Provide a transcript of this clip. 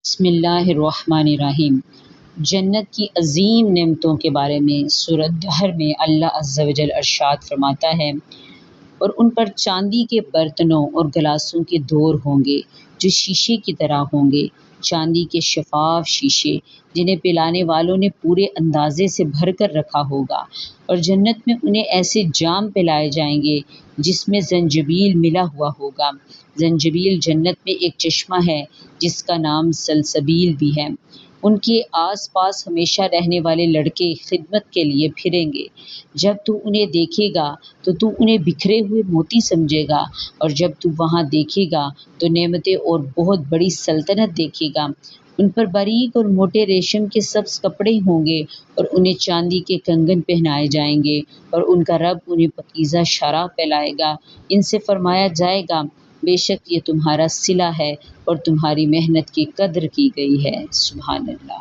بسم اللہ الرحمن الرحیم۔ جنت کی عظیم نعمتوں کے بارے میں سورۃ دہر میں اللہ عز و جل ارشاد فرماتا ہے، اور ان پر چاندی کے برتنوں اور گلاسوں کے دور ہوں گے جو شیشے کی طرح ہوں گے، چاندی کے شفاف شیشے جنہیں پلانے والوں نے پورے اندازے سے بھر کر رکھا ہوگا، اور جنت میں انہیں ایسے جام پلائے جائیں گے جس میں زنجبیل ملا ہوا ہوگا۔ زنجبیل جنت میں ایک چشمہ ہے جس کا نام سلسبیل بھی ہے۔ ان کے آس پاس ہمیشہ رہنے والے لڑکے خدمت کے لیے پھریں گے۔ جب تو انہیں دیکھے گا تو تو انہیں بکھرے ہوئے موتی سمجھے گا، اور جب تو وہاں دیکھے گا تو نعمتیں اور بہت بڑی سلطنت دیکھے گا۔ ان پر باریک اور موٹے ریشم کے سبز کپڑے ہوں گے، اور انہیں چاندی کے کنگن پہنائے جائیں گے، اور ان کا رب انہیں پاکیزہ شراب پلائے گا۔ ان سے فرمایا جائے گا، بے شک یہ تمہارا صلہ ہے اور تمہاری محنت کی قدر کی گئی ہے۔ سبحان اللہ۔